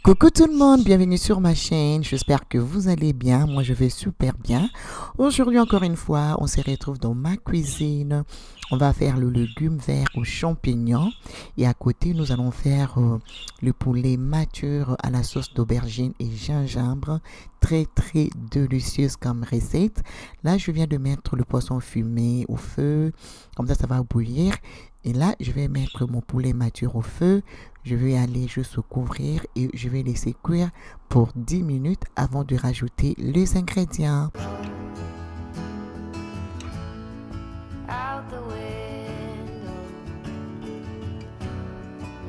Coucou tout le monde, bienvenue sur ma chaîne. J'espère que vous allez bien. Moi, je vais super bien. Aujourd'hui, encore une fois, on se retrouve dans ma cuisine. On va faire le légume vert aux champignons. Et à côté, nous allons faire le poulet mature à la sauce d'aubergine et gingembre. Très, très délicieuse comme recette. Là, je viens de mettre le poisson fumé au feu. Comme ça va bouillir. Et là, je vais mettre mon poulet mature au feu. Je vais aller juste couvrir et je vais laisser cuire pour 10 minutes avant de rajouter les ingrédients. Out the window,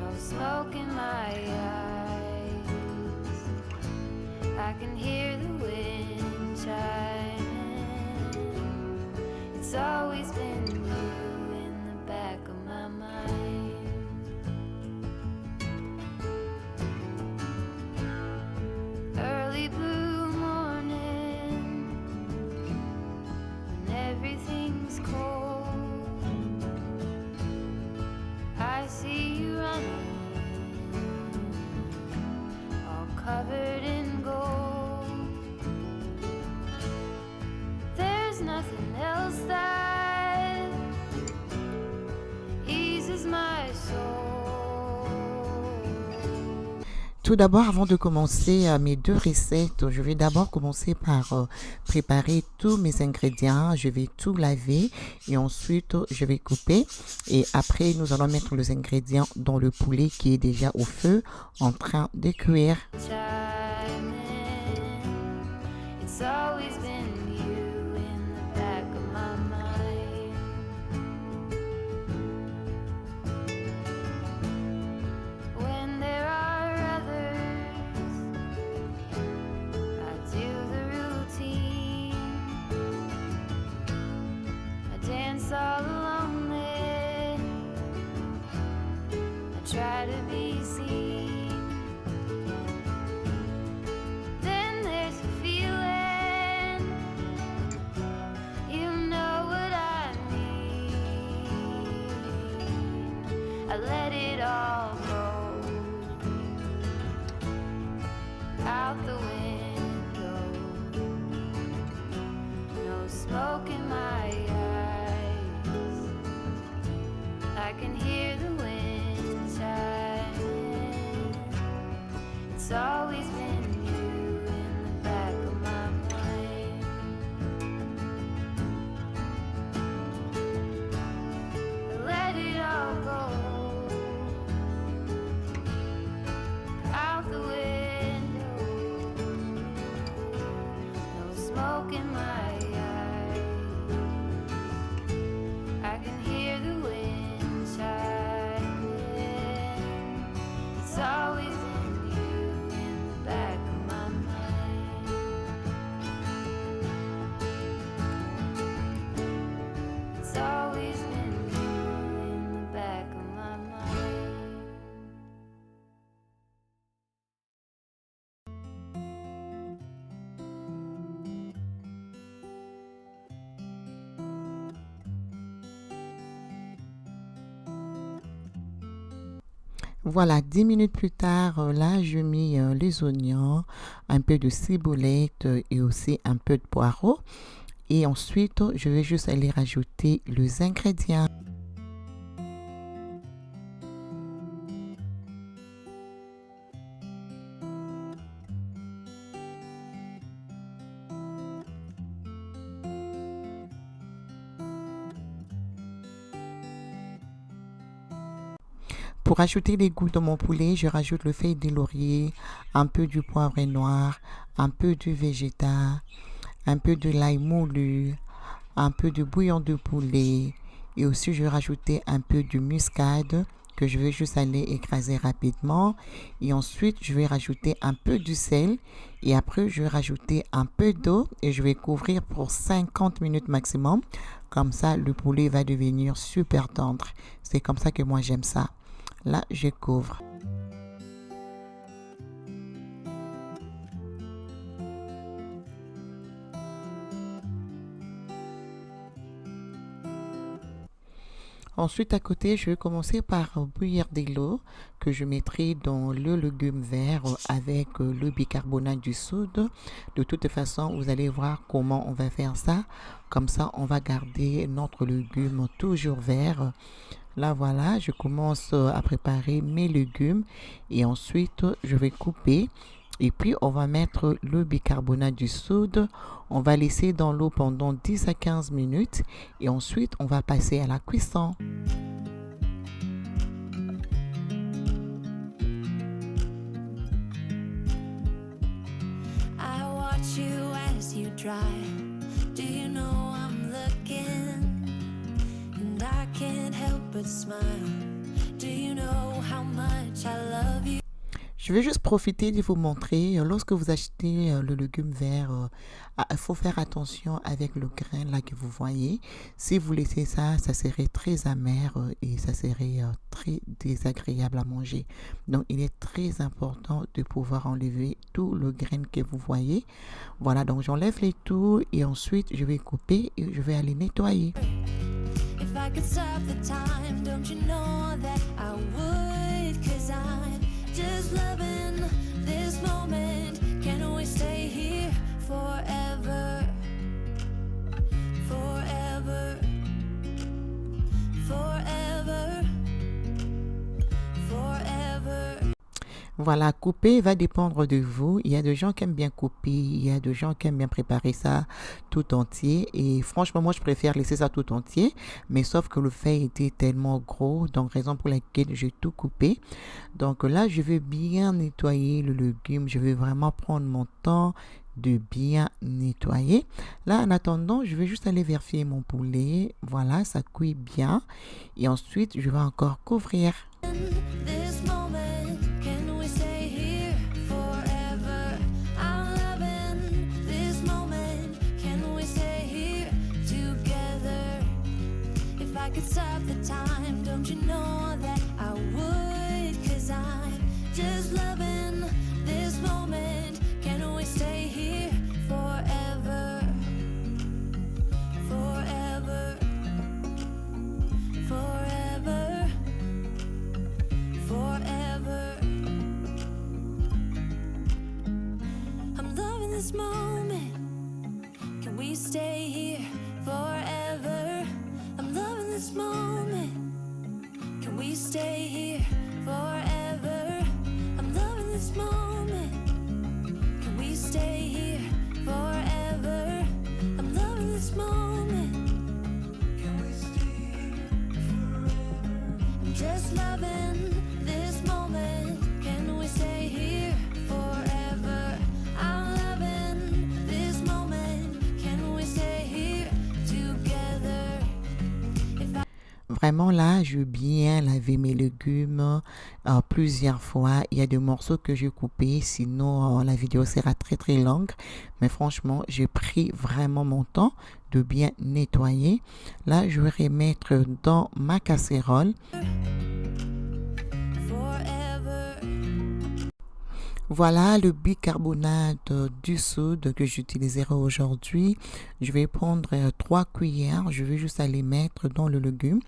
no smoke in my eyes. I can hear the wind chiming. It's always been you in the back of my mind. Early blue morning, when everything's cold, I see you running, all covered in gold. There's nothing else that eases my soul. Tout d'abord, avant de commencer mes deux recettes, je vais d'abord commencer par préparer tous mes ingrédients. Je vais tout laver et ensuite je vais couper. Et après, nous allons mettre les ingrédients dans le poulet qui est déjà au feu en train de cuire. Chiming. It's always been you in the back of my mind. When there are others, I do the routine. I dance all alone there. I try to be seen. Then there's a feeling, you know what I mean. I let it all go out the window. No smoke in my eyes. I can hear the wind chiming. It's always been you in the back of my mind. I let it all go out the window. No smoke in my eyes. I can hear the wind chiming. It's always been you in the back of my mind. It's always been you in the back of my mind. Voilà, 10 minutes plus tard, là, je mets les oignons, un peu de ciboulette et aussi un peu de poireau. Et ensuite, je vais juste aller rajouter les ingrédients. Pour ajouter les goûts dans mon poulet, je rajoute le feuille de laurier, un peu du poivre noir, un peu du végétal, un peu de l'ail moulu, un peu de bouillon de poulet et aussi je vais rajouter un peu de muscade que je vais juste aller écraser rapidement et ensuite je vais rajouter un peu du sel et après je vais rajouter un peu d'eau et je vais couvrir pour 50 minutes maximum. Comme ça, le poulet va devenir super tendre. C'est comme ça que moi j'aime ça. Là, je couvre. Ensuite, à côté, je vais commencer par bouillir de l'eau que je mettrai dans le légume vert avec le bicarbonate du soude. De toute façon, vous allez voir comment on va faire ça. Comme ça, on va garder notre légume toujours vert. Là, voilà, je commence à préparer mes légumes et ensuite, je vais couper. Et puis, on va mettre le bicarbonate du soude. On va laisser dans l'eau pendant 10 à 15 minutes et ensuite, on va passer à la cuisson. I watch you as you dry. Do you know I'm looking? And I can't help but smile. Do you know how much I love you? Je vais juste profiter de vous montrer, lorsque vous achetez le légume vert, il faut faire attention avec le grain là que vous voyez. Si vous laissez ça, ça serait très amer et ça serait très désagréable à manger. Donc, il est très important de pouvoir enlever tout le grain que vous voyez. Voilà, donc j'enlève les tout et ensuite je vais couper et je vais aller nettoyer. If I could stop the time, don't you know that I would? 'Cause I'm just loving this moment. Can we stay here forever? Forever. Forever. Forever. Voilà, couper va dépendre de vous. Il y a des gens qui aiment bien couper, il y a des gens qui aiment bien préparer ça tout entier. Et franchement, moi, je préfère laisser ça tout entier. Mais sauf que le fait était tellement gros, donc raison pour laquelle j'ai tout coupé. Donc là, je vais bien nettoyer le légume. Je vais vraiment prendre mon temps de bien nettoyer. Là, en attendant, je vais juste aller vérifier mon poulet. Voilà, ça cuit bien. Et ensuite, je vais encore couvrir. This moment, can we stay here forever? I'm loving this moment. Can we stay here together? If I could stop the time, don't you know that I would? 'Cause I'm just loving this moment. Can we stay here forever? Forever. Forever. Forever. I'm loving this moment. Can we stay here forever? I'm loving this moment. Can we stay here forever? I'm loving this moment. Can we stay here forever? I'm loving this moment. Can we stay here forever? I'm just loving this moment. Can we stay here forever? I'm loving this moment. Can we stay here together? If I Vraiment là, je vais bien laver mes légumes plusieurs fois. Il y a des morceaux que j'ai coupés, sinon la vidéo sera très très longue. Mais franchement, j'ai pris vraiment mon temps de bien nettoyer. Là, je vais remettre dans ma casserole. forever. Voilà le bicarbonate du soude que j'utiliserai aujourd'hui. Je vais prendre 3 cuillères. Je vais juste aller mettre dans le légume.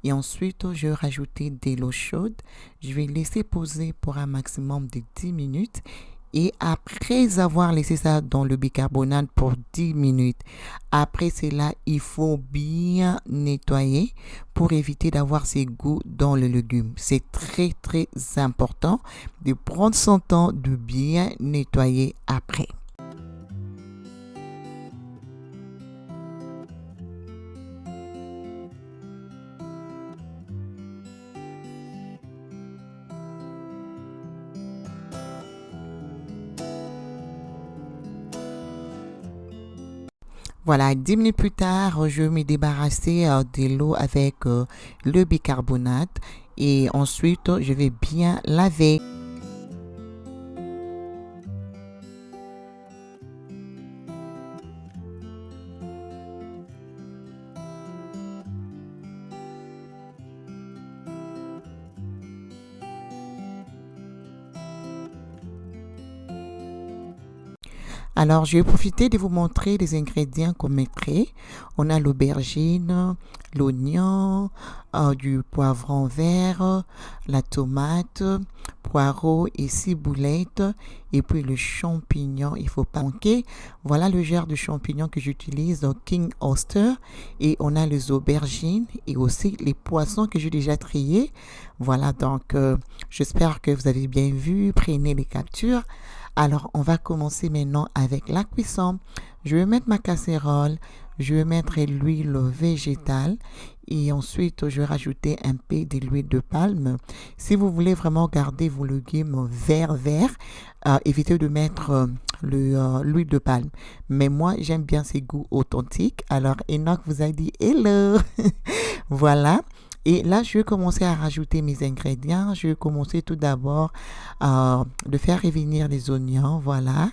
Et ensuite, je vais rajouter de l'eau chaude. Je vais laisser poser pour un maximum de 10 minutes. Et après avoir laissé ça dans le bicarbonate pour 10 minutes, après cela, il faut bien nettoyer pour éviter d'avoir ces goûts dans le légume. C'est très très important de prendre son temps de bien nettoyer après. Voilà, 10 minutes plus tard, je vais me débarrasser de l'eau avec le bicarbonate et ensuite je vais bien laver. Alors, je vais profiter de vous montrer les ingrédients qu'on mettrait. On a l'aubergine, l'oignon, du poivron vert, la tomate, poireau et ciboulette, et puis le champignon, il faut pas manquer. Voilà le genre de champignons que j'utilise, donc King Oyster, et on a les aubergines et aussi les poissons que j'ai déjà triés. Voilà, donc j'espère que vous avez bien vu, prenez les captures. Alors, on va commencer maintenant avec la cuisson. Je vais mettre ma casserole, je vais mettre l'huile végétale et ensuite je vais rajouter un peu de l'huile de palme. Si vous voulez vraiment garder vos légumes vert, évitez de mettre l'huile de palme. Mais moi, j'aime bien ces goûts authentiques. Alors, Enoch vous a dit hello. Voilà. Et là, je vais commencer à rajouter mes ingrédients. Je vais commencer tout d'abord de faire revenir les oignons. Voilà.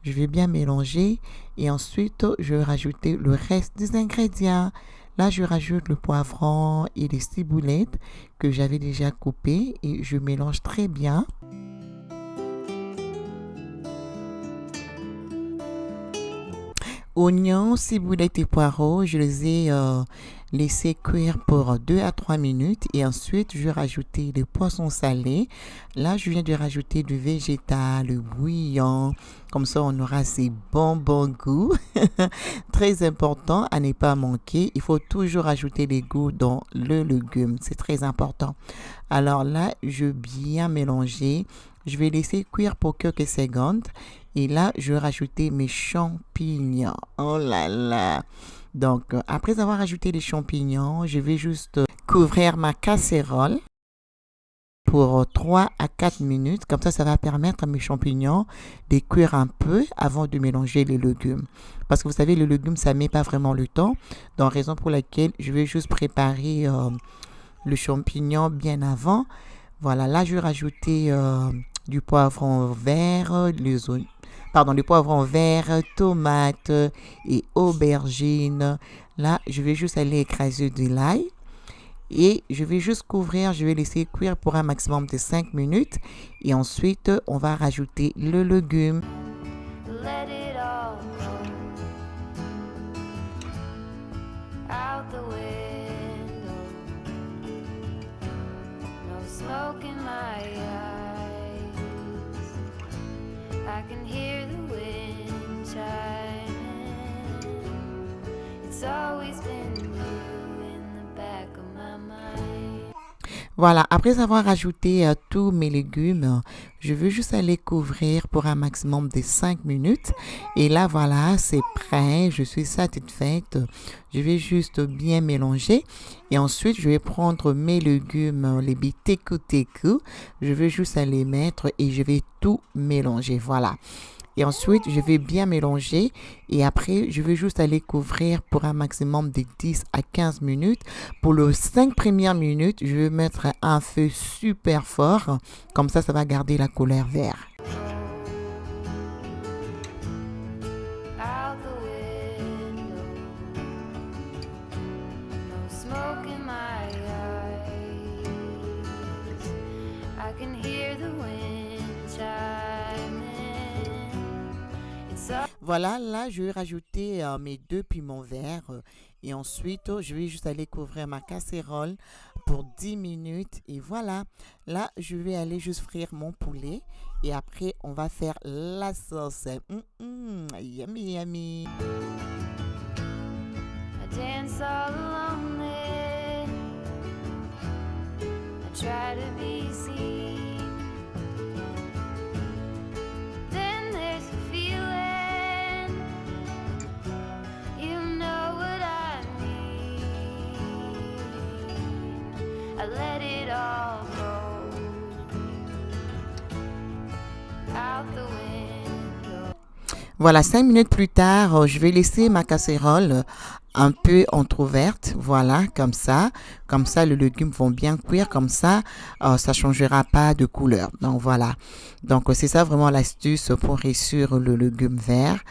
Je vais bien mélanger. Et ensuite, je vais rajouter le reste des ingrédients. Là, je rajoute le poivron et les ciboulettes que j'avais déjà coupées. Et je mélange très bien. Oignons, ciboulettes et poireaux, je les ai laissés cuire pour 2 à 3 minutes et ensuite je vais rajouter le poisson salé. Là, je viens de rajouter du végétal, bouillon, comme ça on aura ces bons goûts. Très important à ne pas manquer, il faut toujours ajouter les goûts dans le légume, c'est très important. Alors là, je vais bien mélanger, je vais laisser cuire pour quelques secondes. Et là, je vais rajouter mes champignons. Oh là là! Donc, après avoir ajouté les champignons, je vais juste couvrir ma casserole pour 3 à 4 minutes. Comme ça va permettre à mes champignons de cuire un peu avant de mélanger les légumes. Parce que vous savez, les légumes, ça ne met pas vraiment le temps. Donc, raison pour laquelle je vais juste préparer le champignon bien avant. Voilà, là, je vais rajouter du poivron vert, le poivron vert, tomates et aubergines. Là, je vais juste aller écraser de l'ail et je vais juste couvrir, je vais laisser cuire pour un maximum de 5 minutes et ensuite, on va rajouter le légume. Let it all go out the window. No smoke in my eyes. I can hear the wind chiming. It's always been you in the back of my mind. Voilà, après avoir ajouté tous mes légumes, je veux juste aller couvrir pour un maximum de 5 minutes. Et là, voilà, c'est prêt, je suis satisfaite. Je vais juste bien mélanger. Et ensuite, je vais prendre mes légumes, les teku. Je vais juste aller mettre et je vais tout mélanger, voilà. Et ensuite, je vais bien mélanger et après, je vais juste aller couvrir pour un maximum de 10 à 15 minutes. Pour les 5 premières minutes, je vais mettre un feu super fort. Comme ça va garder la couleur verte. Out the window. No smoke in my eyes. I can hear the wind chiming. It's all Voilà, là, je vais rajouter mes 2 piments verts et ensuite, je vais juste aller couvrir ma casserole pour 10 minutes et voilà. Là, je vais aller juste frire mon poulet et après, on va faire la sauce. Yummy, yummy. I dance all lonely. I try to be seen. Then there's a feeling. You know what I mean. I let it all go out the window. Voilà, 5 minutes plus tard, je vais laisser ma casserole un peu entrouverte. Voilà, comme ça. Comme ça, les légumes vont bien cuire. Comme ça, ça ne changera pas de couleur. Donc, voilà. Donc, c'est ça vraiment l'astuce pour réussir le légume vert.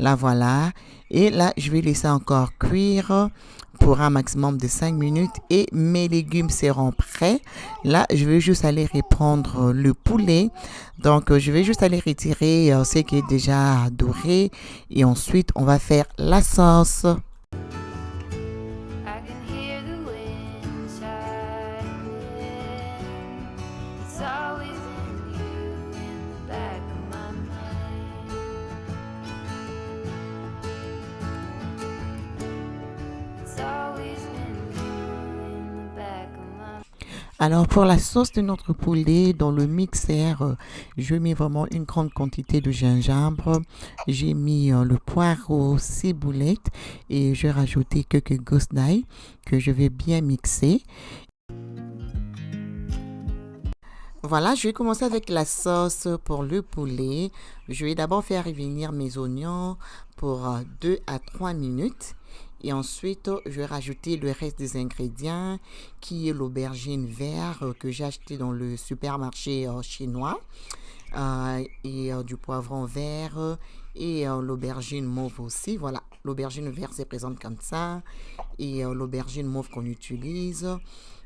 Là, voilà. Et là, je vais laisser encore cuire pour un maximum de 5 minutes et mes légumes seront prêts. Là, je vais juste aller reprendre le poulet. Donc, je vais juste aller retirer ce qui est déjà doré et ensuite, on va faire la sauce. I can hear the wind chiming. It's always been you in the back of my mind. It's always been you in the back of my mind. Alors pour la sauce de notre poulet, dans le mixeur, je mets vraiment une grande quantité de gingembre. J'ai mis le poireau ciboulette et j'ai rajouté quelques gousses d'ail que je vais bien mixer. Voilà, je vais commencer avec la sauce pour le poulet. Je vais d'abord faire revenir mes oignons pour 2 à 3 minutes. Et ensuite, je vais rajouter le reste des ingrédients qui est l'aubergine verte que j'ai acheté dans le supermarché chinois et du poivron vert et l'aubergine mauve aussi. Voilà, l'aubergine verte se présente comme ça et l'aubergine mauve qu'on utilise.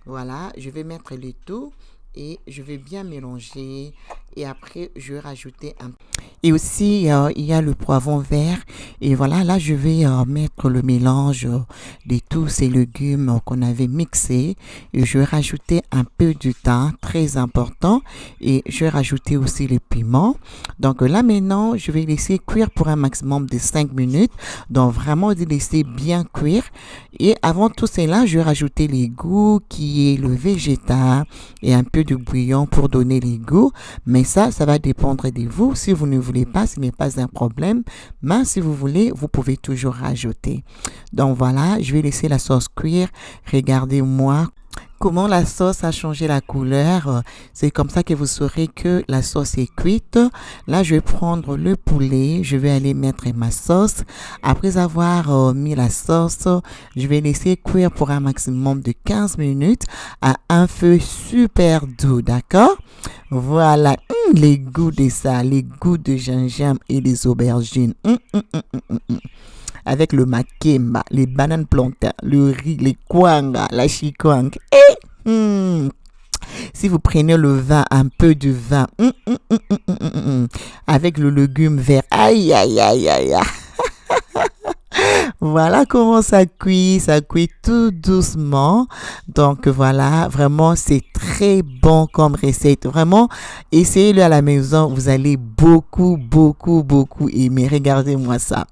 Voilà, je vais mettre le tout et je vais bien mélanger et après je vais rajouter un et aussi il y a le poivron vert et voilà là je vais mettre le mélange de tous ces légumes qu'on avait mixés et je vais rajouter un peu de thym très important et je vais rajouter aussi les piments. Donc là maintenant je vais laisser cuire pour un maximum de 5 minutes, donc vraiment de laisser bien cuire et avant tout cela je vais rajouter les goûts qui est le végétal et un peu de bouillon pour donner les goûts, mais ça va dépendre de vous. Si vous ne voulez pas, ce n'est pas un problème, mais si vous voulez, vous pouvez toujours rajouter. Donc voilà, je vais laisser la sauce cuire. Regardez-moi comment la sauce a changé la couleur. C'est comme ça que vous saurez que la sauce est cuite. Là, je vais prendre le poulet, je vais aller mettre ma sauce. Après avoir mis la sauce, je vais laisser cuire pour un maximum de 15 minutes à un feu super doux, d'accord? Voilà, les goûts de ça, les goûts de gingembre et des aubergines. Avec le makemba, les bananes plantains, le riz, les kwanga, la chikwang. Si vous prenez le vin, un peu de vin, avec le légume vert, aïe, aïe, aïe, aïe, aïe. Voilà comment ça cuit tout doucement. Donc voilà, vraiment c'est très bon comme recette. Vraiment, essayez-le à la maison, vous allez beaucoup aimer. Regardez-moi ça.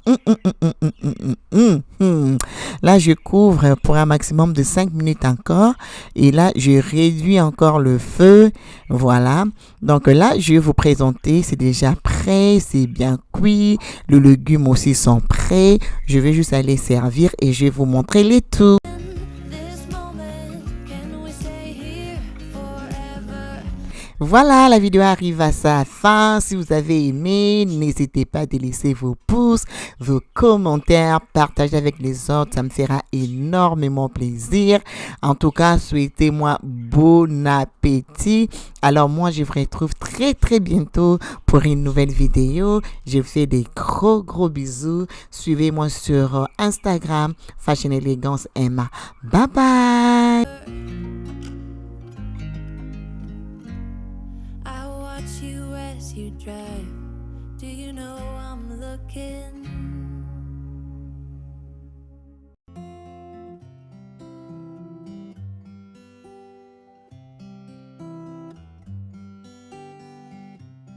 Là, je couvre pour un maximum de 5 minutes encore. Et là, je réduis encore le feu. Voilà. Donc là, je vais vous présenter. C'est déjà prêt. C'est bien cuit. Les légumes aussi sont prêts. Je vais juste aller servir et je vais vous montrer les tout. This moment, can we stay here forever? Voilà, la vidéo arrive à sa fin. Si vous avez aimé, n'hésitez pas à laisser vos pouces, vos commentaires, partagez avec les autres. Ça me fera énormément plaisir. En tout cas, souhaitez-moi bon appétit. Alors moi, je vous retrouve très bientôt pour une nouvelle vidéo. Je vous fais des gros bisous. Suivez-moi sur Instagram, Fashion Elegance Emma. Bye bye.